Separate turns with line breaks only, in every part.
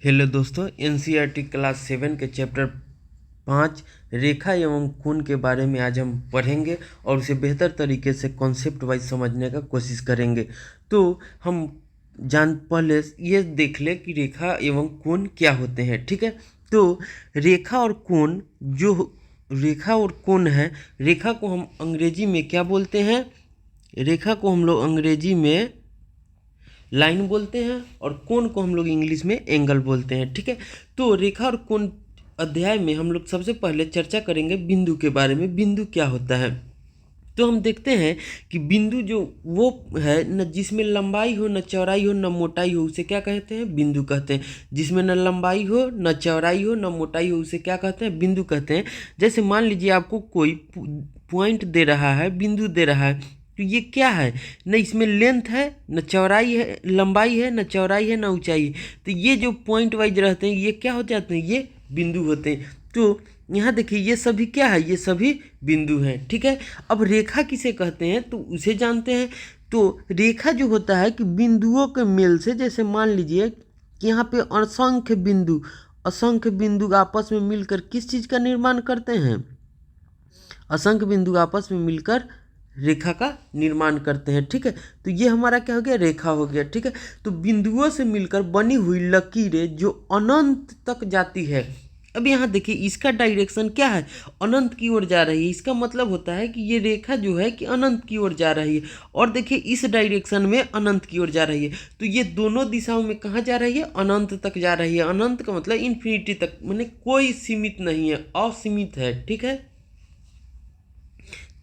Hello दोस्तों, NCERT class 7 के chapter 5 रेखा एवं कोण के बारे में आज हम पढ़ेंगे और उसे बेहतर तरीके से कॉन्सेप्ट वाइज समझने का कोशिश करेंगे। तो हम पहले ये देख ले कि रेखा एवं कोण क्या होते हैं। ठीक है, तो रेखा और कोण रेखा और कोण है, रेखा को हम अंग्रेजी में क्या बोलते हैं? रेखा को हम लोग अंग्रेजी में लाइन बोलते हैं और कोण को हम लोग इंग्लिश में एंगल बोलते हैं। ठीक है, तो रेखा और कोण अध्याय में हम लोग सबसे पहले चर्चा करेंगे बिंदु के बारे में। बिंदु क्या होता है? तो हम देखते हैं कि बिंदु जो वो है न जिसमें लंबाई हो न चौड़ाई हो न मोटाई हो, उसे क्या कहते हैं? बिंदु कहते हैं। जिसमें न लंबाई हो न चौड़ाई हो न मोटाई हो, उसे क्या कहते हैं? बिंदु कहते हैं। जैसे मान लीजिए आपको कोई पॉइंट दे रहा है, बिंदु दे रहा है, तो ये क्या है? न इसमें लेंथ है न चौड़ाई है, लंबाई है न चौड़ाई है न ऊंचाई है। तो ये जो पॉइंट वाइज रहते हैं ये क्या हो जाते हैं? ये बिंदु होते हैं। तो यहाँ देखिए ये सभी क्या है? ये सभी बिंदु हैं। ठीक है, अब रेखा किसे कहते हैं तो उसे जानते हैं। तो रेखा जो होता है कि बिंदुओं के मेल से, जैसे मान लीजिए कि यहाँ पे असंख्य बिंदु आपस में मिलकर किस चीज़ का निर्माण करते हैं? असंख्य बिंदु आपस में मिलकर रेखा का निर्माण करते हैं। ठीक है, तो ये हमारा क्या हो गया? रेखा हो गया। ठीक है, तो बिंदुओं से मिलकर बनी हुई लकीरें जो अनंत तक जाती है। अब यहाँ देखिए इसका डायरेक्शन क्या है? अनंत की ओर जा रही है। इसका मतलब होता है कि ये रेखा जो है कि अनंत की ओर जा रही है, और देखिए इस डायरेक्शन में अनंत की ओर जा रही है। तो ये दोनों दिशाओं में कहाँ जा रही है? अनंत तक जा रही है। अनंत का मतलब इन्फिनिटी तक, माने कोई सीमित नहीं है, असीमित है। ठीक है,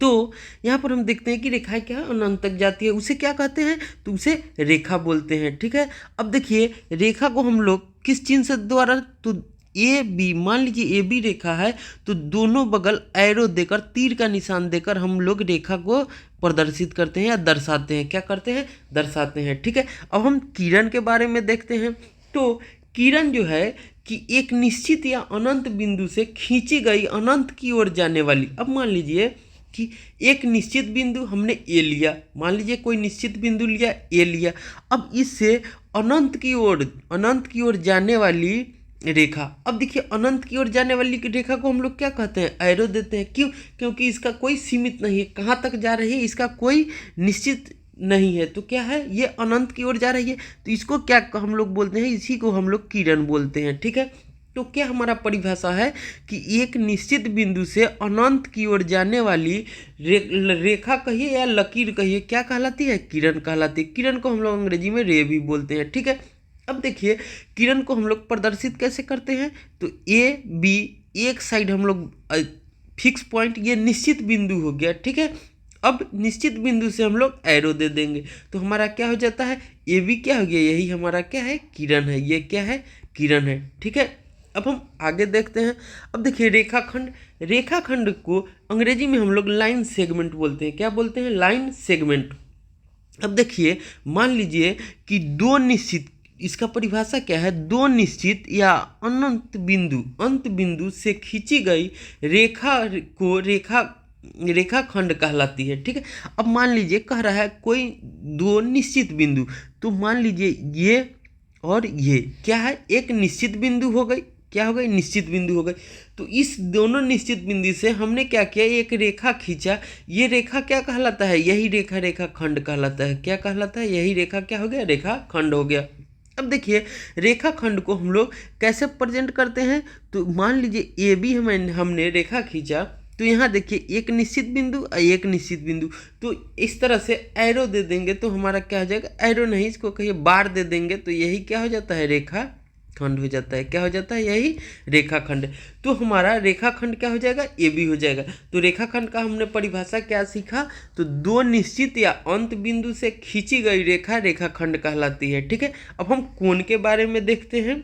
तो यहाँ पर हम देखते हैं कि रेखाएं क्या है? अनंत तक जाती है। उसे क्या कहते हैं? तो उसे रेखा बोलते हैं। ठीक है, अब देखिए रेखा को हम लोग किस चिन्ह से द्वारा, तो ए बी, मान लीजिए ए बी रेखा है तो दोनों बगल एरो देकर, तीर का निशान देकर हम लोग रेखा को प्रदर्शित करते हैं या दर्शाते हैं। क्या करते हैं? दर्शाते हैं। ठीक है, अब हम किरण के बारे में देखते हैं। तो किरण जो है कि एक निश्चित या अनंत बिंदु से खींची गई अनंत की ओर जाने वाली, अब मान लीजिए कि एक निश्चित बिंदु हमने ए लिया, मान लीजिए कोई निश्चित बिंदु लिया, ए लिया, अब इससे अनंत की ओर जाने वाली रेखा, अब देखिए अनंत की ओर जाने वाली रेखा को हम लोग क्या कहते हैं? एरो देते हैं। क्यों? क्योंकि इसका कोई सीमित नहीं है, कहाँ तक जा रही है इसका कोई निश्चित नहीं है। तो क्या है? ये अनंत की ओर जा रही है, तो इसको क्या हम लोग बोलते हैं? इसी को हम लोग किरण बोलते हैं। ठीक है, तो क्या हमारा परिभाषा है कि एक निश्चित बिंदु से अनंत की ओर जाने वाली रेखा कहिए या लकीर कहिए, क्या कहलाती है? किरण कहलाती है। किरण को हम लोग अंग्रेजी में रे भी बोलते हैं। ठीक है, अब देखिए किरण को हम लोग प्रदर्शित कैसे करते हैं? तो ए बी एक साइड हम लोग फिक्स पॉइंट, ये निश्चित बिंदु हो गया। ठीक है, अब निश्चित बिंदु से हम लोग एरो दे देंगे तो हमारा क्या हो जाता है? ए बी क्या हो गया? यही हमारा क्या है? किरण है। ये क्या है? किरण है। ठीक है, अब हम आगे देखते हैं। अब देखिए रेखाखंड, रेखाखंड को अंग्रेजी में हम लोग लाइन सेगमेंट बोलते हैं। क्या बोलते हैं? Line segment. अब देखिए मान लीजिए कि दो निश्चित, इसका परिभाषा क्या है? दो निश्चित या अंत बिंदु से खींची गई रेखा को रेखाखंड कहलाती है। ठीक है, अब मान लीजिए कह रहा है कोई दो निश्चित बिंदु, तो मान लीजिए ये और ये क्या है? एक निश्चित बिंदु हो गई। क्या हो गई? निश्चित बिंदु हो गई। तो इस दोनों निश्चित बिंदु से हमने क्या किया? एक रेखा खींचा। ये रेखा क्या कहलाता है? यही रेखा रेखाखंड कहलाता है। क्या कहलाता है? यही रेखा क्या हो गया? रेखाखंड हो गया। अब देखिए रेखाखंड को हम लोग कैसे प्रेजेंट करते हैं? तो मान लीजिए ए बी हमने रेखा खींचा, तो यहाँ देखिए एक निश्चित बिंदु और एक निश्चित बिंदु, तो इस तरह से एरो दे देंगे तो हमारा क्या हो जाएगा? एरो नहीं, इसको कहिए बार दे देंगे तो यही क्या हो जाता है? रेखाखंड हो जाता है। क्या हो जाता है? यही रेखाखंड। तो हमारा रेखाखंड क्या हो जाएगा? ए बी हो जाएगा। तो रेखाखंड का हमने परिभाषा क्या सीखा? तो दो निश्चित या अंत बिंदु से खींची गई रेखा रेखाखंड कहलाती है। ठीक है, अब हम कोण के बारे में देखते हैं।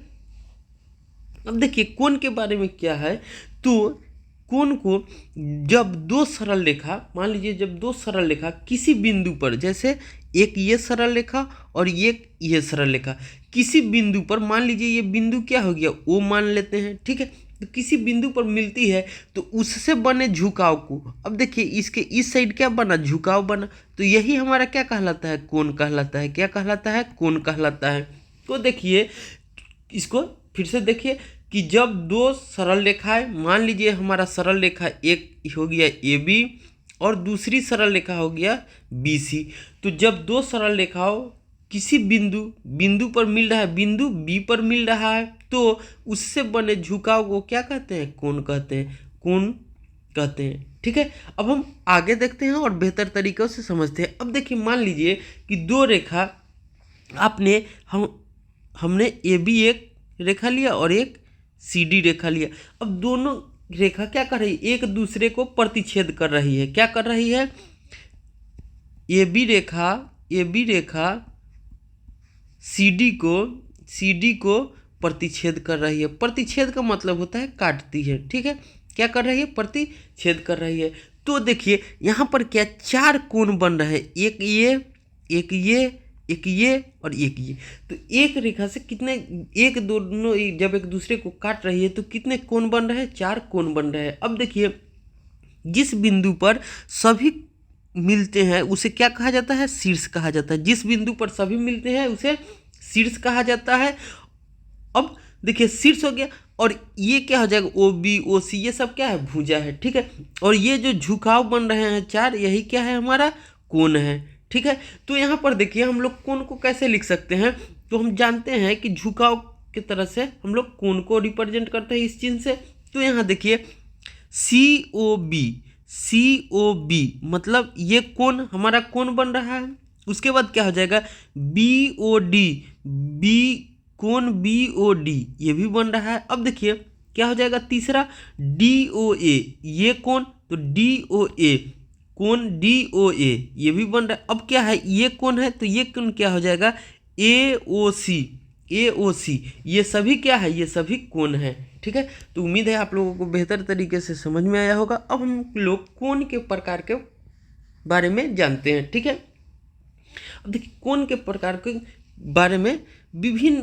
अब देखिए कोण के बारे में क्या है? तो कोण को जब दो सरल रेखा, मान लीजिए जब दो सरल रेखा किसी बिंदु पर, जैसे एक ये सरल रेखा और ये सरल रेखा किसी बिंदु पर, मान लीजिए ये बिंदु क्या हो गया? ओ मान लेते हैं। ठीक है, तो किसी बिंदु पर मिलती है तो उससे बने झुकाव को, अब देखिए इसके इस साइड क्या बना? झुकाव बना। तो यही हमारा क्या कहलाता है? कोण कहलाता है। क्या कहलाता है? कोण कहलाता है। तो देखिए इसको फिर से देखिए कि जब दो सरल रेखाएं, मान लीजिए हमारा सरल रेखा एक हो गया ए बी और दूसरी सरल रेखा हो गया बी सी, तो जब दो सरल रेखाओं किसी बिंदु पर मिल रहा है, बिंदु बी पर मिल रहा है, तो उससे बने झुकाव को क्या कहते हैं? कोण कहते हैं, कोण कहते हैं। ठीक है, अब हम आगे देखते हैं और बेहतर तरीक़ों से समझते हैं। अब देखिए, मान लीजिए कि दो रेखा हमने ए बी एक रेखा लिया और एक सी डी रेखा लिया। अब दोनों रेखा क्या कर रही है? एक दूसरे को प्रतिच्छेद कर रही है। क्या कर रही है? A B Rekha C D को प्रतिच्छेद कर रही है। प्रतिच्छेद का मतलब होता है काटती है। ठीक है, क्या कर रही है? प्रतिच्छेद कर रही है। तो देखिए यहाँ पर क्या चार कोण बन रहे हैं, एक ये और एक ये। तो एक रेखा से कितने, एक दोनों जब एक दूसरे को काट रही है तो कितने कोण बन रहे हैं? चार कोण बन रहे हैं। अब देखिए, जिस बिंदु पर सभी मिलते हैं उसे क्या कहा जाता है? शीर्ष कहा जाता है। जिस बिंदु पर सभी मिलते हैं उसे शीर्ष कहा जाता है। अब देखिए, शीर्ष हो गया और ये क्या हो जाएगा? ओ बी ओ सी, ये सब क्या है? भुजा है। ठीक है, और ये जो झुकाव बन रहे हैं चार, यही क्या है? हमारा कोण है। ठीक है, तो यहाँ पर देखिए हम लोग कोण को कैसे लिख सकते हैं? तो हम जानते हैं कि झुकाव की तरह से हम लोग कोण को रिप्रेजेंट करते हैं इस चिन्ह से। तो यहाँ देखिए सी ओ बी मतलब ये कोण, हमारा कोण बन रहा है। उसके बाद क्या हो जाएगा? बी ओ डी, कोण बी ओ डी ये भी बन रहा है। अब देखिए क्या हो जाएगा? तीसरा डी ओ ए, ये कोण, तो डी ओ ए, कोण डी ओ ए ये भी बन रहा है। अब क्या है? ये कोण है तो ये कोण क्या हो जाएगा? ए ओ सी, ये सभी क्या है? ये सभी कोण है। ठीक है, तो उम्मीद है आप लोगों को बेहतर तरीके से समझ में आया होगा। अब हम लोग कोण के प्रकार के बारे में जानते हैं। ठीक है, अब देखिए कोण के प्रकार के बारे में विभिन्न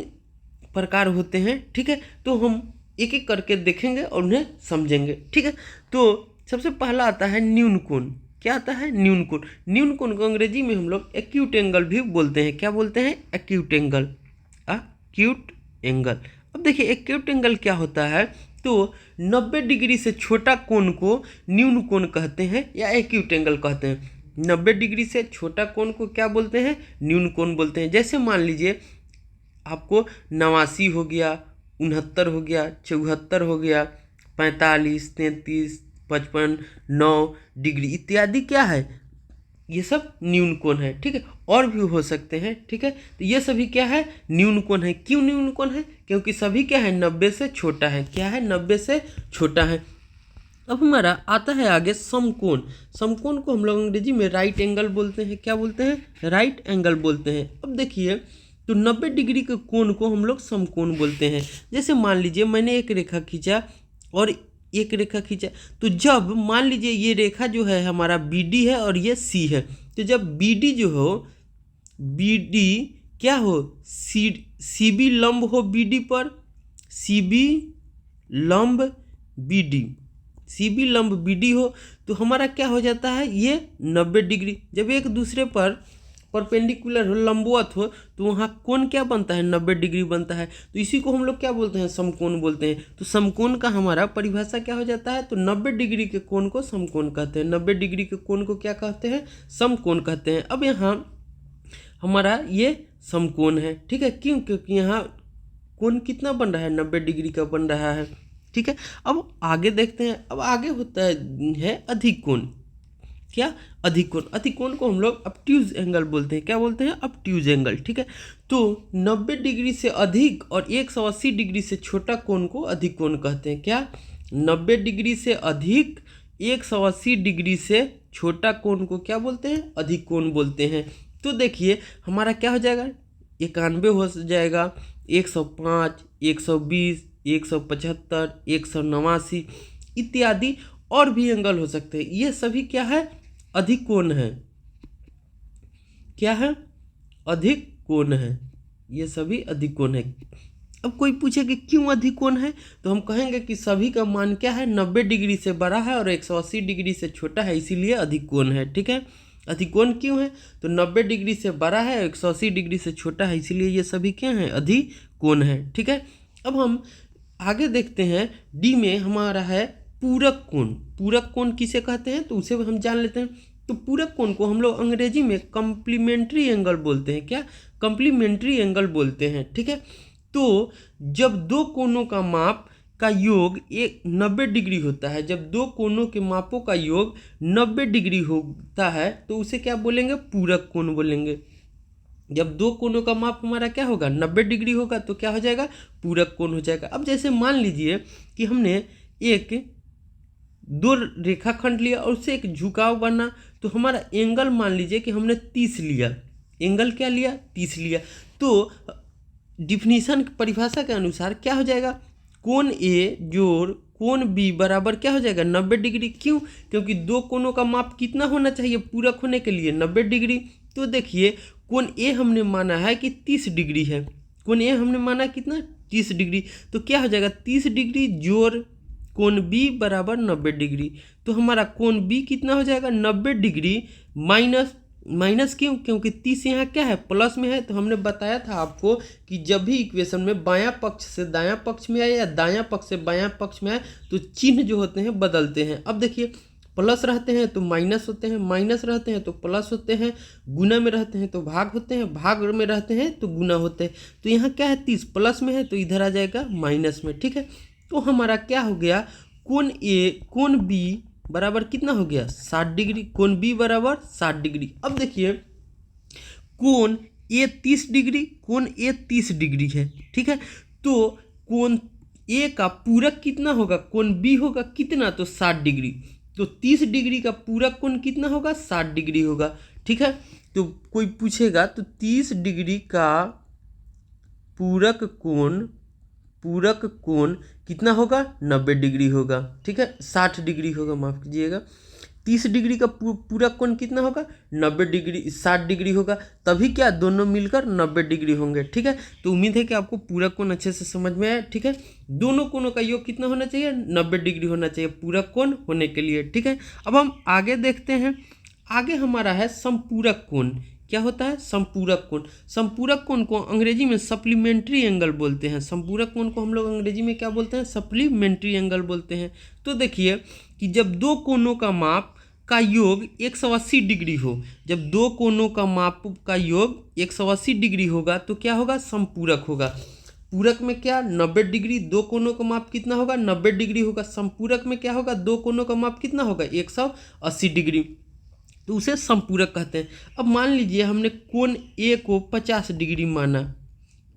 प्रकार होते हैं। ठीक है, तो हम एक एक करके देखेंगे और उन्हें समझेंगे। ठीक है, तो सबसे पहला आता है न्यून कोण। क्या आता है? न्यून कोण। न्यून कोण को अंग्रेजी में हम लोग एक्यूट एंगल भी बोलते हैं। क्या बोलते हैं? Acute angle. अब देखिए एक्यूट एंगल क्या होता है? तो 90 डिग्री से छोटा कोण को न्यून कोण कहते हैं या एक्यूट एंगल कहते हैं। 90 डिग्री से छोटा कोण को क्या बोलते हैं? न्यून कोण बोलते हैं। जैसे मान लीजिए आपको 89 हो गया, 69 हो गया, 74 हो गया, 45, 33, 55, 9 डिग्री इत्यादि क्या है? ये सब न्यून कोण है। ठीक है, और भी हो सकते हैं। ठीक है, तो ये सभी क्या है? न्यून कोण है। क्यों न्यून कोण है? क्योंकि सभी क्या है? 90 से छोटा है। क्या है? 90 से छोटा है। अब हमारा आता है आगे समकोण। समकोण को हम लोग अंग्रेजी में राइट एंगल बोलते हैं। क्या बोलते हैं? राइट एंगल बोलते हैं। अब देखिए, तो 90 डिग्री के कोण को हम लोग समकोण बोलते हैं। जैसे मान लीजिए मैंने एक रेखा खींचा और एक रेखा खींचा, तो जब मान लीजिए ये रेखा जो है हमारा बी डी है और ये सी है, तो जब बी डी जो हो, बी डी क्या हो? सी बी लंब हो बी डी पर, सी बी लंब बी डी, सी बी लंब बी डी हो, तो हमारा क्या हो जाता है? ये 90 डिग्री। जब एक दूसरे पर परपेंडिकुलर हो, लंबवत हो, तो वहाँ कोण क्या बनता है? 90 डिग्री बनता है। तो इसी को हम लोग क्या बोलते हैं? समकोण बोलते हैं। तो समकोण का हमारा परिभाषा क्या हो जाता है? तो 90 डिग्री के कोण को समकोण कहते हैं। 90 डिग्री के कोण को क्या कहते हैं? समकोण कहते हैं। अब यहाँ हमारा ये समकोण है। ठीक है, क्यों? क्योंकि यहाँ कोण कितना बन रहा है? 90 डिग्री का बन रहा है। ठीक है, अब आगे देखते हैं। अब आगे होता है अधिक कोण। क्या? अधिक कोण। अधिक कोण को हम लोग ऑब्ट्यूज एंगल बोलते हैं। क्या बोलते हैं? Obtuse angle. ठीक है, तो 90 डिग्री से अधिक और 180 डिग्री से छोटा कोण को अधिक कोण कहते हैं। क्या? 90 डिग्री से अधिक, 180 डिग्री से छोटा कोण को क्या बोलते हैं? अधिक कोण बोलते हैं। तो देखिए हमारा क्या हो जाएगा? 91 हो जाएगा, 105, 120, 175, 189 इत्यादि और भी एंगल हो सकते हैं। ये सभी क्या है? अधिक कोण है। क्या है? अधिक कोण है। ये सभी अधिक कोण है। अब कोई पूछे कि क्यों अधिक कोण है, तो हम कहेंगे कि सभी का मान क्या है? 90 डिग्री से बड़ा है और 180 डिग्री से छोटा है, इसीलिए अधिक कोण है। ठीक है, अधिक कोण क्यों है? तो 90 डिग्री से बड़ा है, 180 डिग्री से छोटा है, इसीलिए ये सभी क्या हैं? अधिक कोण है। ठीक है, अब हम आगे देखते हैं, डी में हमारा है पूरक कोण। पूरक कोण किसे कहते हैं तो उसे हम जान लेते हैं। तो पूरक कोण को हम लोग अंग्रेजी में कम्प्लीमेंट्री एंगल बोलते हैं। क्या? कम्प्लीमेंट्री एंगल बोलते हैं, ठीक है। तो जब दो कोणों का माप का योग 90 डिग्री होता है, जब दो कोणों के मापों का योग 90 डिग्री होता है तो उसे क्या बोलेंगे? पूरक कोण बोलेंगे। जब दो कोणों का माप हमारा क्या होगा? 90 डिग्री होगा तो क्या हो जाएगा? पूरक कोण हो जाएगा। अब जैसे मान लीजिए कि हमने एक दो रेखाखंड लिया और उससे एक झुकाव बना, तो हमारा एंगल मान लीजिए कि हमने 30 लिया। एंगल क्या लिया? 30 लिया। तो डिफिनीशन परिभाषा के अनुसार क्या हो जाएगा? कोण ए जोड़ कोण बी बराबर क्या हो जाएगा? 90 डिग्री। क्यों? क्योंकि दो कोणों का माप कितना होना चाहिए पूरक होने के लिए? 90 डिग्री। तो देखिए कोण ए हमने माना है कि 30 डिग्री है। कोण ए हमने माना कितना? 30 डिग्री। तो क्या हो जाएगा? 30 डिग्री जोड़ कोण बी बराबर 90 डिग्री। तो हमारा कोण बी कितना हो जाएगा? 90 डिग्री माइनस क्यों? क्योंकि 30 यहाँ क्या है? प्लस में है। तो हमने बताया था आपको कि जब भी इक्वेशन में बायां पक्ष से दायां पक्ष में आए या दायां पक्ष से बायां पक्ष में आए तो चिन्ह जो होते हैं बदलते हैं। अब देखिए प्लस रहते हैं तो माइनस होते हैं, माइनस रहते हैं तो प्लस होते हैं, गुना में रहते हैं तो भाग होते हैं, भाग में रहते हैं तो गुना होते हैं। तो यहाँ क्या है? 30 प्लस में है तो इधर आ जाएगा माइनस में, ठीक है। तो हमारा क्या हो गया? कोण बी बराबर कितना हो गया? 60 डिग्री। कोण बी बराबर 60 डिग्री। अब देखिए कोण ए 30 डिग्री, कोण ए 30 डिग्री है, ठीक है। तो कोण ए का पूरक कितना होगा? कोण बी होगा कितना? तो 60 डिग्री। तो 30 डिग्री का पूरक कोण कितना होगा? 60 डिग्री होगा, ठीक है। तो कोई पूछेगा तो 30 डिग्री का पूरक कोण कितना होगा? 90 डिग्री होगा, ठीक है। 60 डिग्री होगा, माफ कीजिएगा। 30 डिग्री का पूरक कोण कितना होगा? 90 डिग्री 60 डिग्री होगा। तभी क्या दोनों मिलकर 90 डिग्री होंगे, ठीक है। तो उम्मीद है कि आपको पूरक कोण अच्छे से समझ में आया, ठीक है। दोनों कोणों का योग कितना होना चाहिए? 90 डिग्री होना चाहिए पूरक कोण होने के लिए, ठीक है। अब हम आगे देखते हैं। आगे हमारा है संपूरक कोण। क्या होता है? संपूरक कोण। संपूरक कोण को अंग्रेजी में सप्लीमेंट्री एंगल बोलते हैं। संपूरक कोण को हम लोग अंग्रेजी में क्या बोलते हैं? सप्लीमेंट्री एंगल बोलते हैं। तो देखिए कि जब दो कोणों का माप का योग 180 डिग्री हो, जब दो कोणों का माप का योग 180 डिग्री होगा तो क्या होगा? संपूरक होगा। पूरक में क्या? 90 डिग्री। दो कोणों का माप कितना होगा? 90 डिग्री होगा। संपूरक में क्या होगा? दो कोणों का माप कितना होगा? 180 डिग्री। तो उसे संपूरक कहते हैं। अब मान लीजिए हमने कोण ए को 50 डिग्री माना।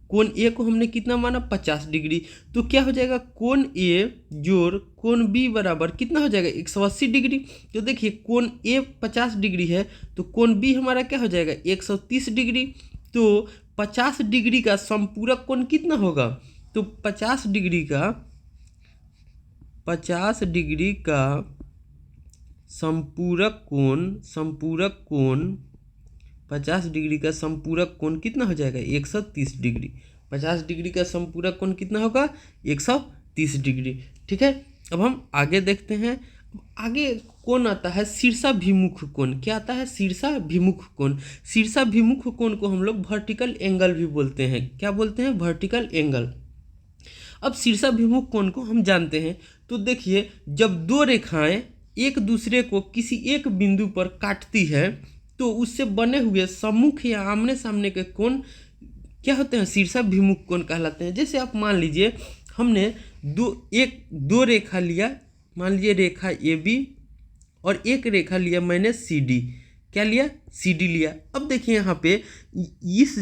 कोण ए को हमने कितना माना? 50 डिग्री। तो क्या हो जाएगा? कोण ए जोड़ कोण बी बराबर कितना हो जाएगा? 180 डिग्री। तो देखिए कोण ए 50 डिग्री है तो कोण बी हमारा क्या हो जाएगा? 130 डिग्री। तो 50 डिग्री का संपूरक कोण कितना होगा? तो 50 डिग्री का संपूरक कोण 50 डिग्री का संपूरक कोण कितना हो जाएगा? 130 डिग्री। 50 डिग्री का संपूरक कोण कितना होगा? 130 डिग्री, ठीक है। अब हम आगे देखते हैं। आगे कोण आता है शीर्षाभिमुख कोण। क्या आता है? शीर्षाभिमुख कोण। शीर्षाभिमुख कोण को हम लोग वर्टिकल एंगल भी बोलते हैं। क्या बोलते हैं? Vertical angle. अब शीर्षाभिमुख कोण को हम जानते हैं। तो देखिए जब दो रेखाएं एक दूसरे को किसी एक बिंदु पर काटती है तो उससे बने हुए सम्मुख या आमने सामने के कोण क्या होते हैं? शीर्षाभिमुख कोण कहलाते हैं। जैसे आप मान लीजिए हमने दो रेखा लिया, मान लीजिए रेखा ए बी और एक रेखा लिया मैंने सी डी। क्या लिया? सी डी लिया। अब देखिए यहाँ पे इस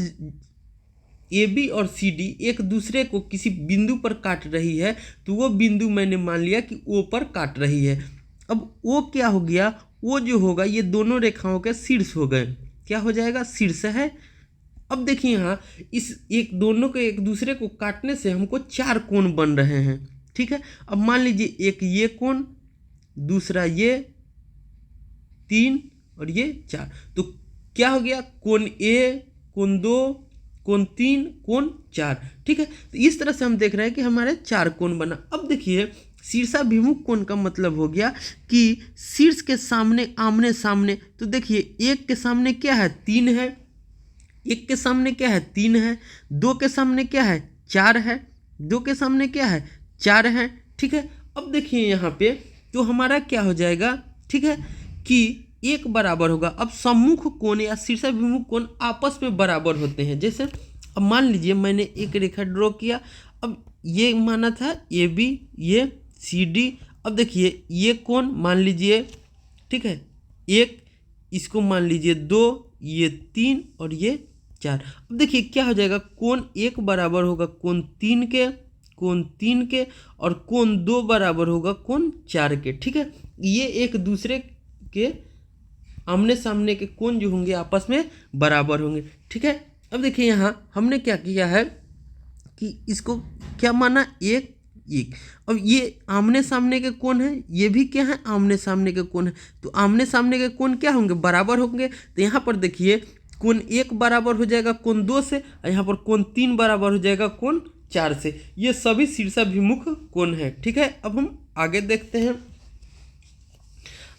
ए बी और सी डी एक दूसरे को किसी बिंदु पर काट रही है तो वो बिंदु मैंने मान लिया कि ओ पर काट रही है। अब ओ क्या हो गया? वो जो होगा ये दोनों रेखाओं के शीर्ष हो गए। क्या हो जाएगा? शीर्ष है। अब देखिए यहाँ इस दोनों के एक दूसरे को काटने से हमको 4 कोण बन रहे हैं, ठीक है। अब मान लीजिए एक ये कोण, दूसरा ये 3 और ये 4। तो क्या हो गया? कोण ए, कोण 2, कोण 3, कोण 4, ठीक है। तो इस तरह से हम देख रहे हैं कि हमारे 4 कोण बना। अब देखिए शीर्षाभिमुख कोण का मतलब हो गया कि शीर्ष के सामने आमने सामने। तो देखिए एक के सामने क्या है? 3 है, एक के सामने क्या है? 3 है, दो के सामने क्या है? 4 है, 2 के सामने क्या है 4 है, ठीक है। अब देखिए यहाँ पे तो हमारा क्या हो जाएगा, ठीक है, कि 1 बराबर होगा। अब सम्मुख कोण या शीर्षाभिमुख कोण आपस में बराबर होते हैं। जैसे अब मान लीजिए मैंने एक रेखा ड्रॉ किया, अब ये माना था AB, ये CD। अब देखिए ये कोण मान लीजिए, ठीक है, 1, इसको मान लीजिए 2, ये 3 और ये 4। अब देखिए क्या हो जाएगा, कोण 1 बराबर होगा कोण 3 के, कोण 3 के, और कोण 2 बराबर होगा कोण 4 के, ठीक है। ये एक दूसरे के आमने सामने के कोण जो होंगे आपस में बराबर होंगे, ठीक है। अब देखिए यहाँ हमने क्या किया है कि इसको क्या माना 1 1। अब ये आमने सामने के कोण है, ये भी क्या है आमने सामने के कोण है, तो आमने सामने के कोण क्या होंगे बराबर होंगे। तो यहाँ पर देखिए कोण 1 बराबर हो जाएगा कोण 2 से, और यहाँ पर कोण 3 बराबर हो जाएगा कोण 4 से। ये सभी शीर्षाभिमुख कोण है, ठीक है। अब हम आगे देखते हैं,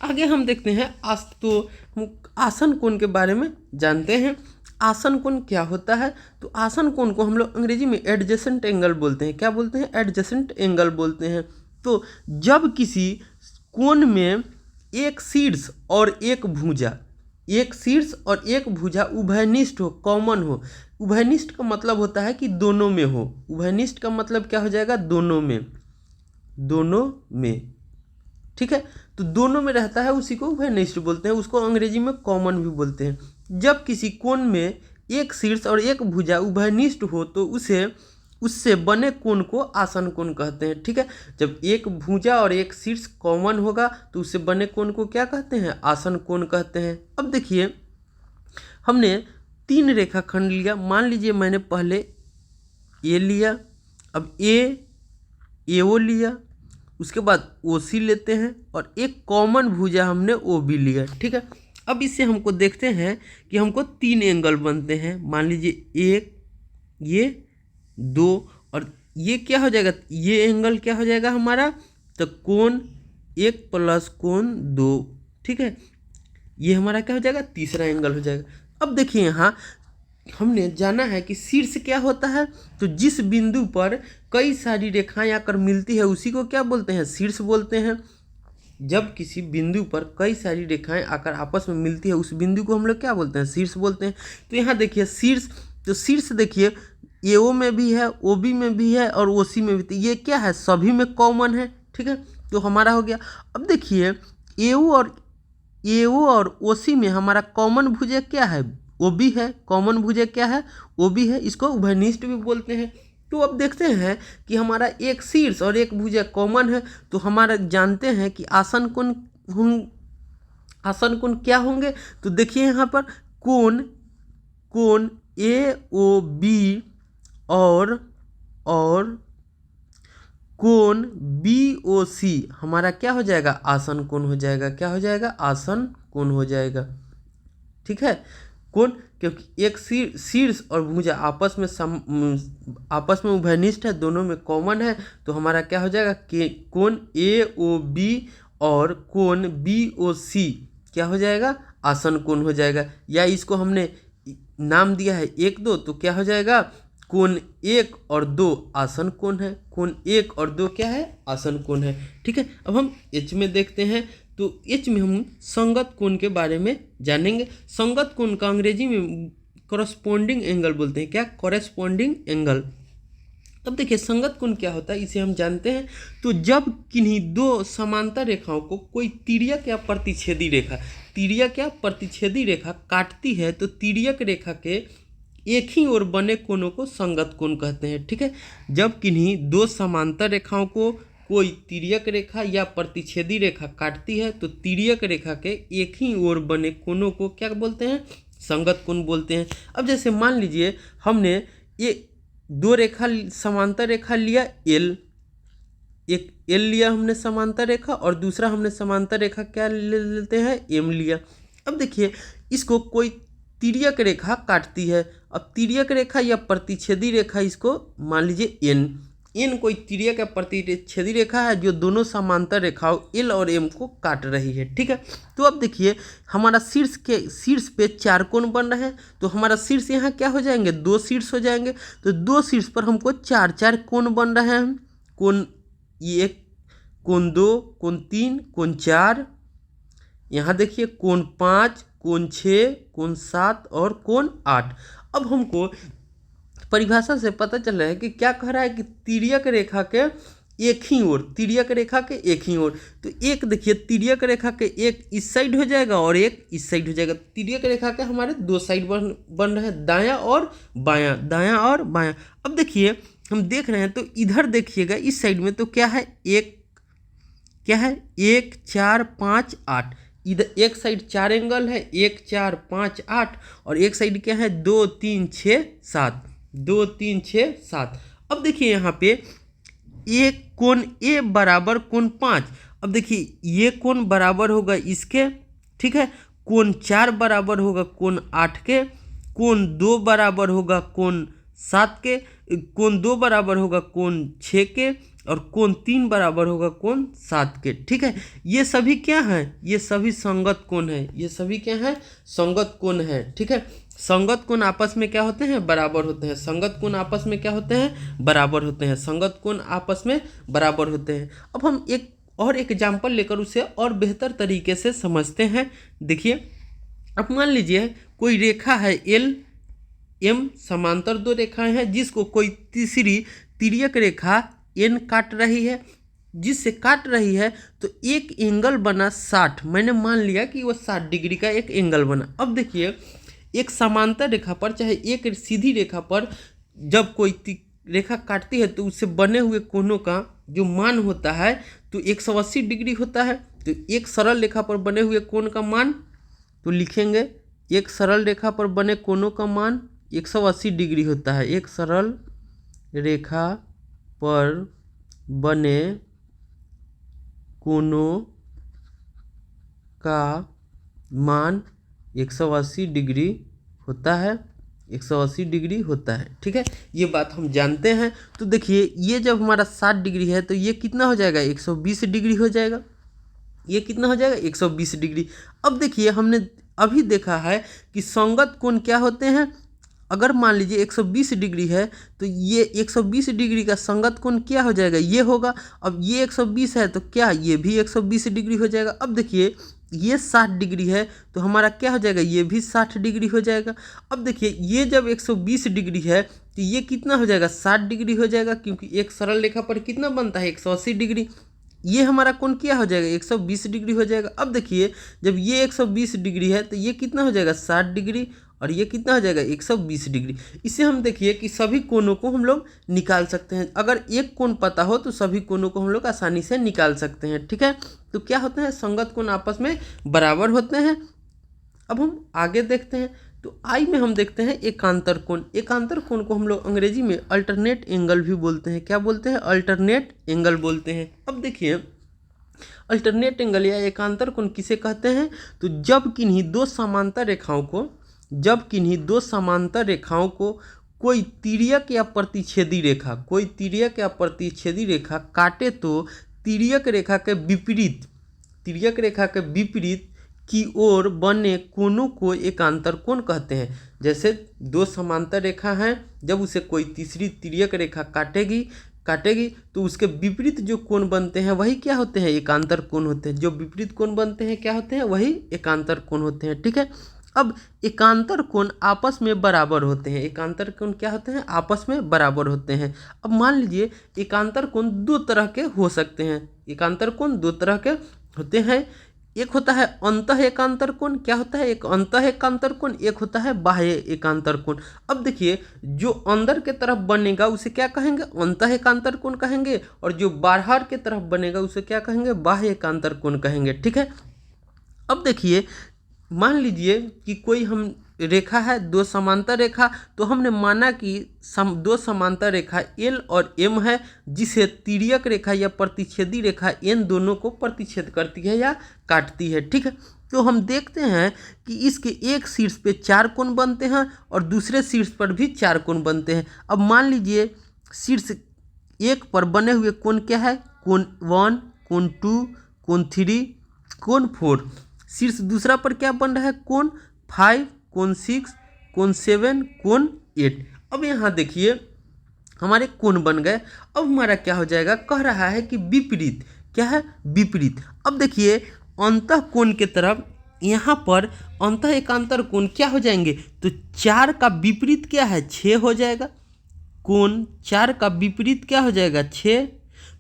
आगे हम देखते हैं तो हम आसन कोण के बारे में जानते हैं। आसन कोण क्या होता है, तो आसन कोण को हम लोग अंग्रेजी में एडजेसेंट एंगल बोलते हैं। क्या बोलते हैं, एडजेसेंट एंगल बोलते हैं। तो जब किसी कोण में एक शीर्ष और एक भुजा, एक शीर्ष और एक भुजा उभयनिष्ठ हो, कॉमन हो। उभयनिष्ठ का मतलब होता है कि दोनों में हो। उभयनिष्ठ का मतलब क्या हो जाएगा, दोनों में, दोनों में, ठीक है। तो दोनों में रहता है उसी को उभयनिष्ठ बोलते हैं, उसको अंग्रेजी में कॉमन भी बोलते हैं। जब किसी कोण में एक शीर्ष और एक भुजा उभयनिष्ठ हो तो उससे बने कोण को आसन कोण कहते हैं, ठीक है। जब एक भुजा और एक शीर्ष कॉमन होगा तो उससे बने कोण को क्या कहते हैं, आसन कोण कहते हैं। अब देखिए हमने 3 रेखाखंड लिया, मान लीजिए मैंने पहले ए लिया, अब AO लिया, उसके बाद OC लेते हैं, और एक कॉमन भुजा हमने OB लिया, ठीक है। अब इससे हमको देखते हैं कि हमको 3 एंगल बनते हैं। मान लीजिए 1, ये 2, और ये क्या हो जाएगा, ये एंगल क्या हो जाएगा हमारा, तो कोण 1 प्लस कोण 2, ठीक है। ये हमारा क्या हो जाएगा, तीसरा एंगल हो जाएगा। अब देखिए यहाँ हमने जाना है कि शीर्ष क्या होता है, तो जिस बिंदु पर कई सारी रेखाएं आकर मिलती है उसी को क्या बोलते हैं, शीर्ष बोलते हैं। जब किसी बिंदु पर कई सारी रेखाएं आकर आपस में मिलती है उस बिंदु को हम लोग क्या बोलते हैं, शीर्ष बोलते हैं। तो यहाँ देखिए शीर्ष, तो शीर्ष देखिए AO में भी है, OB में भी है और OC में भी, तो ये क्या है, सभी में कॉमन है, ठीक है। तो हमारा हो गया। अब देखिए AO और OC में हमारा कॉमन भुजा क्या है, OB है। कॉमन भुजा क्या है, OB है, इसको उभयनिष्ठ भी बोलते हैं। तो अब देखते हैं कि हमारा एक शीर्ष और एक भुजा कॉमन है, तो हमारा जानते हैं कि आसन कोण क्या होंगे। तो देखिए यहाँ पर कोण AOB और कोण BOC हमारा क्या हो जाएगा, आसन कोण हो जाएगा। क्या हो जाएगा, आसन कोण हो जाएगा, ठीक है। कोण, क्योंकि एक शीर्ष और भुजा आपस में उभयनिष्ठ है, दोनों में कॉमन है, तो हमारा क्या हो जाएगा, कोण AOB और कोण BOC क्या हो जाएगा, आसन कोण हो जाएगा। या इसको हमने नाम दिया है 1 2, तो क्या हो जाएगा, कोण 1 और 2 आसन कोण है। कोण 1 और 2 क्या है, आसन कोण है, ठीक है। अब हम H में देखते हैं, तो H में हम संगत कोण के बारे में जानेंगे। संगत कोण का अंग्रेजी में कॉरेस्पॉन्डिंग एंगल बोलते हैं। क्या, कॉरेस्पॉन्डिंग एंगल। अब देखिए संगत कोण क्या होता है, इसे हम जानते हैं। तो जब किन्हीं 2 समांतर रेखाओं को कोई तिर्यक या प्रतिच्छेदी रेखा काटती है तो तिर्यक रेखा के एक ही ओर बने कोणों को संगत कोण कहते हैं, ठीक है। जब किन्हीं 2 समांतर रेखाओं को कोई तिर्यक रेखा या प्रतिच्छेदी रेखा काटती है तो तिर्यक रेखा के एक ही ओर बने कोणों को क्या बोलते हैं, संगत कोण बोलते हैं। अब जैसे मान लीजिए हमने ये 2 समांतर रेखा लिया L, एक L लिया हमने समांतर रेखा, और दूसरा हमने समांतर रेखा क्या ले लेते हैं, M लिया। अब देखिए इसको कोई तिर्यक रेखा काटती है। अब तिर्यक रेखा या प्रतिच्छेदी रेखा इसको मान लीजिए N, एन कोई तिर्यक या प्रतिच्छेदी रेखा है जो दोनों समांतर रेखाओं एल और एम को काट रही है, ठीक है। तो अब देखिए हमारा शीर्ष पे 4 कोण बन रहे हैं, तो हमारा शीर्ष यहाँ क्या हो जाएंगे, 2 शीर्ष हो जाएंगे। तो 2 शीर्ष पर हमको 4 कोण बन रहे हैं, कोण 1, कोण 2, कोण 3, कोण 4, यहाँ देखिए कोण 5, कोण 6, कोण 7 और कोण 8। अब हमको परिभाषा से पता चल रहा है कि क्या कह रहा है कि तिर्यक रेखा के एक ही ओर, तिर्यक रेखा के एक ही ओर। तो एक देखिए तिर्यक रेखा के एक इस साइड हो जाएगा और एक इस साइड हो जाएगा। तिर्यक रेखा के हमारे 2 साइड बन रहे हैं, दायां और बायां, दायां और बायां। अब देखिए हम देख रहे हैं तो इधर देखिएगा इस साइड में तो क्या है, क्या है 1, 4, 5, 8। इधर एक साइड 4 एंगल है, 1, 4, 5, 8 और एक साइड क्या है 2, 3, 6, 7, 2, 3, 6, 7। अब देखिए यहाँ पे एक कोण ए बराबर कोण 5। अब देखिए ये कोण बराबर होगा इसके, ठीक है। कोण 4 बराबर होगा कोण 8 के, कोण 2 बराबर होगा कोण 7 के, कोण 2 बराबर होगा कोण 6 के और कोण 3 बराबर होगा कोण 7 के, ठीक है। ये सभी क्या हैं, ये सभी संगत कोण है, ये सभी क्या हैं, संगत कोण है, ठीक है। संगत कोण आपस में क्या होते हैं, बराबर होते हैं। संगत कोण आपस में क्या होते हैं, बराबर होते हैं। संगत कोण आपस में बराबर होते हैं। अब हम एक और एग्जाम्पल लेकर उसे और बेहतर तरीके से समझते हैं। देखिए अब मान लीजिए कोई रेखा है एल एम, समांतर 2 रेखाएं हैं जिसको कोई तीसरी तिर्यक रेखा एन काट रही है। जिससे काट रही है तो एक एंगल बना 60। मैंने मान लिया कि वो 60 डिग्री का एक एंगल बना। अब देखिए एक समांतर रेखा पर चाहे एक सीधी रेखा पर जब कोई रेखा काटती है तो उससे बने हुए कोणों का जो मान होता है तो 180 डिग्री होता है। तो एक सरल रेखा पर बने हुए कोण का मान तो लिखेंगे, एक सरल रेखा पर बने कोणों का मान 180 डिग्री होता है। एक सरल रेखा पर बने कोणों का मान 180 डिग्री होता है, 180 डिग्री होता है, ठीक है। ये बात हम जानते हैं। तो देखिए ये जब हमारा 60 डिग्री है तो ये कितना हो जाएगा, 120 डिग्री हो जाएगा। ये कितना हो जाएगा, 120 डिग्री। अब देखिए हमने अभी देखा है कि संगत कोण क्या होते हैं। अगर मान लीजिए 120 डिग्री है तो ये 120 डिग्री का संगत कोण क्या हो जाएगा, ये होगा। अब ये 120 है तो क्या ये भी 120 डिग्री हो जाएगा। अब देखिए ये 60 डिग्री है तो हमारा क्या हो जाएगा, ये भी 60 डिग्री हो जाएगा। अब देखिए ये जब 120 डिग्री है तो ये कितना हो जाएगा, 60 डिग्री हो जाएगा, क्योंकि एक सरल रेखा पर कितना बनता है 180 डिग्री। ये हमारा कोण क्या हो जाएगा, 120 डिग्री हो जाएगा। अब देखिए जब ये 120 डिग्री है तो ये कितना हो जाएगा, 60 डिग्री और ये कितना हो जाएगा, 120 डिग्री। इसे हम देखिए कि सभी कोणों को हम लोग निकाल सकते हैं। अगर एक कोण पता हो तो सभी कोणों को हम लोग आसानी से निकाल सकते हैं, ठीक है। तो क्या होते हैं, संगत कोण आपस में बराबर होते हैं। अब हम आगे देखते हैं तो आई में हम देखते हैं एकांतर कोण। एकांतर कोण को हम लोग अंग्रेजी में अल्टरनेट एंगल भी बोलते हैं। क्या बोलते हैं, अल्टरनेट एंगल बोलते हैं। अब देखिए अल्टरनेट एंगल या एकांतर कोण किसे कहते हैं, तो जब किन्हीं दो समांतर रेखाओं को कोई तिर्यक या प्रतिच्छेदी रेखा काटे तो तिर्यक रेखा के विपरीत की ओर बने कोणों को एकांतर कोण कहते हैं। जैसे दो समांतर रेखा हैं, जब उसे कोई तीसरी तिर्यक रेखा काटेगी तो उसके विपरीत जो कोण बनते हैं वही क्या होते हैं, एकांतर कोण होते हैं। जो विपरीत कोण बनते हैं क्या होते हैं, वही एकांतर कोण होते हैं, ठीक है। अब एकांतर कोण आपस में बराबर होते हैं। एकांतर कोण क्या होते हैं, आपस में बराबर होते हैं। अब मान लीजिए एकांतर कोण 2 तरह के हो सकते हैं। एकांतर कोण 2 तरह के होते हैं। एक होता है अंतः एकांतर कोण। क्या होता है, एक अंतः एकांतर कोण, एक होता है बाह्य एकांतर कोण। अब देखिए जो अंदर के तरफ बनेगा उसे क्या कहेंगे, अंतः एकांतर कोण कहेंगे, और जो बाहर के तरफ बनेगा उसे क्या कहेंगे, बाह्य एकांतर कोण कहेंगे, ठीक है। अब देखिए मान लीजिए कि कोई हम रेखा है, 2 समांतर रेखा, तो हमने माना कि 2 समांतर रेखा एल और एम है, जिसे तिर्यक रेखा या प्रतिच्छेदी रेखा इन दोनों को प्रतिच्छेद करती है या काटती है, ठीक है। तो हम देखते हैं कि इसके एक शीर्ष पे 4 कोण बनते हैं और दूसरे शीर्ष पर भी 4 कोण बनते हैं। अब मान लीजिए शीर्ष एक पर बने हुए कोण क्या है? कोण 1, कोण 2, कोण 3, कोण 4। शीर्ष दूसरा पर क्या बन रहा है? कोण 5, कोण 6, कोण 7, कोण 8। अब यहाँ देखिए हमारे कोण बन गए। अब हमारा क्या हो जाएगा? कह रहा है कि विपरीत। क्या है? विपरीत। अब देखिए अंतः कोण के तरफ यहाँ पर अंतः एकांतर कोण क्या हो जाएंगे? तो 4 का विपरीत क्या है? 6 हो जाएगा। कोण 4 का विपरीत क्या हो जाएगा? 6।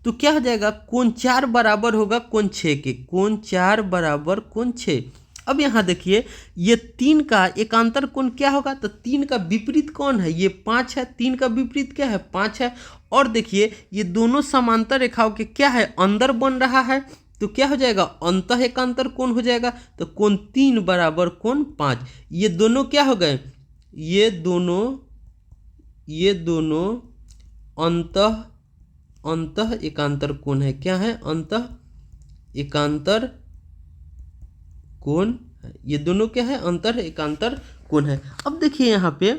तो क्या हो जाएगा? कोण 4 बराबर होगा कोण 6 के। कोण 4 बराबर कोण 6। अब यहाँ देखिए ये 3 का एकांतर कोण क्या होगा? तो 3 का विपरीत कौन है? ये 5 है। 3 का विपरीत क्या है? 5 है। और देखिए ये दोनों समांतर रेखाओं के क्या है? अंदर बन रहा है। तो क्या हो जाएगा? अंतः एकांतर कोण हो जाएगा। तो कोण 3 बराबर कोण 5। ये दोनों क्या हो गए? ये दोनों अंतः एकांतर कोण है। क्या है? अंतः एकांतर कोण है। ये दोनों क्या है? अंतर एकांतर कोण है। अब देखिए यहाँ पे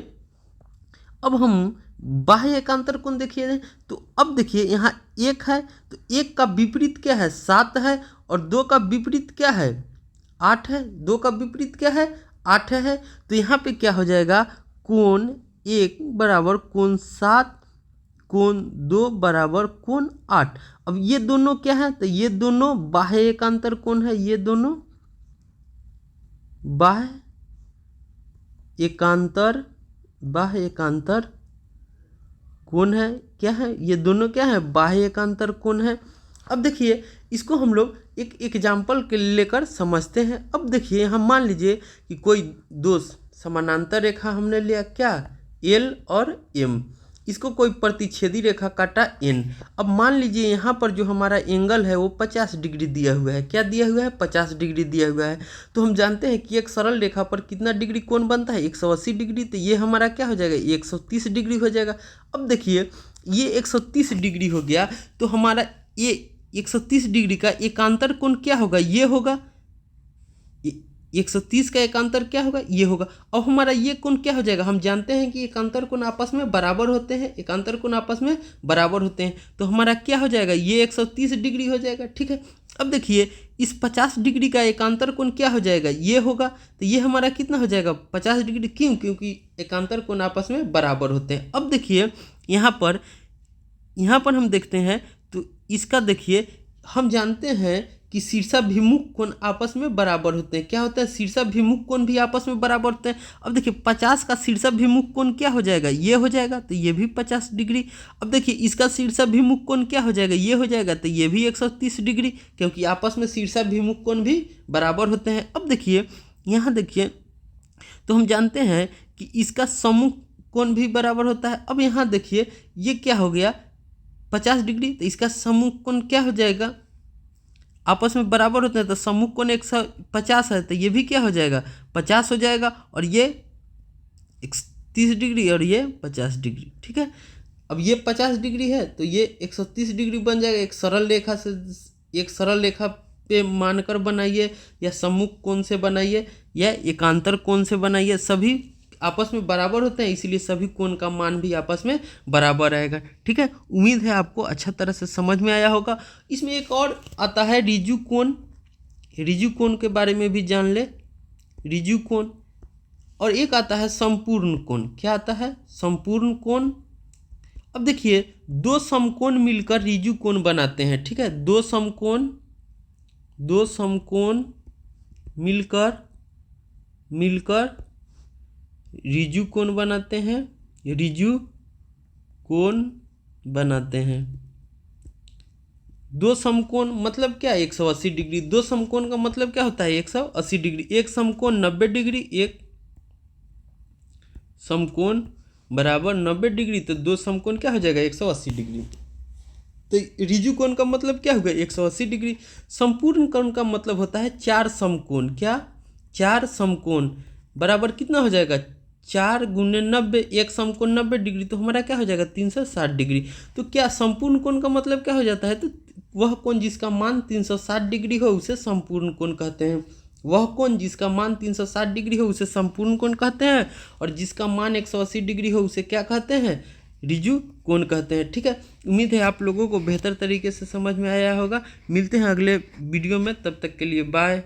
अब हम बाह्य एकांतर कोण देखिए। तो अब देखिए यहाँ 1 है, तो 1 का विपरीत क्या है? 7 है। और 2 का विपरीत क्या है? 8 है। 2 का विपरीत क्या है? 8 है। तो यहाँ पे क्या हो जाएगा? कोण 1 बराबर कोण 7, कोण 2 बराबर कोण 8। अब ये दोनों क्या है? तो ये दोनों बाह्य एकांतर कोण है। ये दोनों बाह्य एकांतर कोण है। क्या है? ये दोनों क्या है? बाह्य एकांतर कोण है। अब देखिए इसको हम लोग एक एग्जाम्पल के लेकर समझते हैं। अब देखिए हम मान लीजिए कि कोई दो समानांतर रेखा हमने लिया, क्या? L और M। इसको कोई प्रतिच्छेदी रेखा काटा N। अब मान लीजिए यहाँ पर जो हमारा एंगल है वो 50 डिग्री दिया हुआ है। क्या दिया हुआ है? 50 डिग्री दिया हुआ है। तो हम जानते हैं कि एक सरल रेखा पर कितना डिग्री कोण बनता है? 180 डिग्री। तो ये हमारा क्या हो जाएगा? 130 डिग्री हो जाएगा। अब देखिए ये 130 डिग्री हो गया, तो हमारा ये 130 डिग्री का एकांतर कोण क्या होगा? ये होगा। 130 का एकांतर क्या होगा? ये होगा। अब हमारा ये कोण क्या हो जाएगा? हम जानते हैं कि एकांतर कोण आपस में बराबर होते हैं। एकांतर कोण आपस में बराबर होते हैं। तो हमारा क्या हो जाएगा? ये 130 डिग्री हो जाएगा। ठीक है। अब देखिए इस 50 डिग्री का एकांतर कोण क्या हो जाएगा? ये होगा। तो ये हमारा कितना हो जाएगा? 50 डिग्री। क्यों? क्योंकि एकांतर कोण आपस में बराबर होते हैं। अब देखिए यहाँ पर हम देखते हैं, तो इसका देखिए हम जानते हैं कि शीर्षाभिमुख कोण आपस में बराबर होते हैं। क्या होता है? शीर्षाभिमुख कोण भी आपस में बराबर होते हैं। अब देखिए 50 का शीर्षाभिमुख कोण क्या हो जाएगा? ये हो जाएगा। तो ये भी 50 डिग्री। अब देखिए इसका शीर्षाभिमुख कोण क्या हो जाएगा? ये हो जाएगा। तो ये भी 130 डिग्री, क्योंकि आपस में शीर्षाभिमुख कोण भी बराबर होते हैं। अब देखिए यहाँ देखिए तो हम जानते हैं कि इसका सम्मुख कोण भी बराबर होता है। अब यहाँ देखिए ये क्या हो गया? 50 डिग्री। तो इसका सम्मुख कोण क्या हो जाएगा? आपस में बराबर होते हैं, तो सम्मुख कोण 150 है, तो ये भी क्या हो जाएगा? 50 हो जाएगा। और ये 30 डिग्री और ये 50 डिग्री। ठीक है। अब ये 50 डिग्री है तो ये 130 डिग्री बन जाएगा। एक सरल रेखा पे मानकर बनाइए, या सम्मुख कोण से बनाइए, या एकांतर कोण से बनाइए, सभी आपस में बराबर होते हैं, इसलिए सभी कोण का मान भी आपस में बराबर रहेगा। ठीक है। उम्मीद है आपको अच्छा तरह से समझ में आया होगा। इसमें एक और आता है रिजु कोण। रिजु कोण के बारे में भी जान ले। रिजु कोण। और एक आता है संपूर्ण कोण। क्या आता है? संपूर्ण कोण। अब देखिए दो समकोण मिलकर रिजु कोण बनाते हैं। ठीक है। दो समकोण मिलकर रिजु कोण बनाते हैं। रिजु कोण बनाते हैं। दो समकोण मतलब क्या? 180 डिग्री। दो समकोण का मतलब क्या होता है? 180 डिग्री। एक समकोण 90 डिग्री, एक समकोण बराबर 90 डिग्री। तो दो समकोण क्या हो जाएगा? 180 डिग्री। तो रिजु कोण का मतलब क्या होगा? 180 डिग्री। संपूर्ण कोण का मतलब होता है 4 समकोण। क्या? 4 समकोण बराबर कितना हो जाएगा? 4 गुने 90। एक समकोण 90 डिग्री, तो हमारा क्या हो जाएगा? 360 डिग्री। तो क्या संपूर्ण कोण का मतलब क्या हो जाता है? तो वह कोण जिसका मान 360 डिग्री हो उसे संपूर्ण कोण कहते हैं। वह कोण जिसका मान 360 डिग्री हो उसे संपूर्ण कोण कहते हैं, और जिसका मान 180 डिग्री हो उसे क्या कहते हैं? रिजु कोण कहते हैं। ठीक है, उम्मीद है आप लोगों को बेहतर तरीके से समझ में आया होगा। मिलते हैं अगले वीडियो में, तब तक के लिए बाय।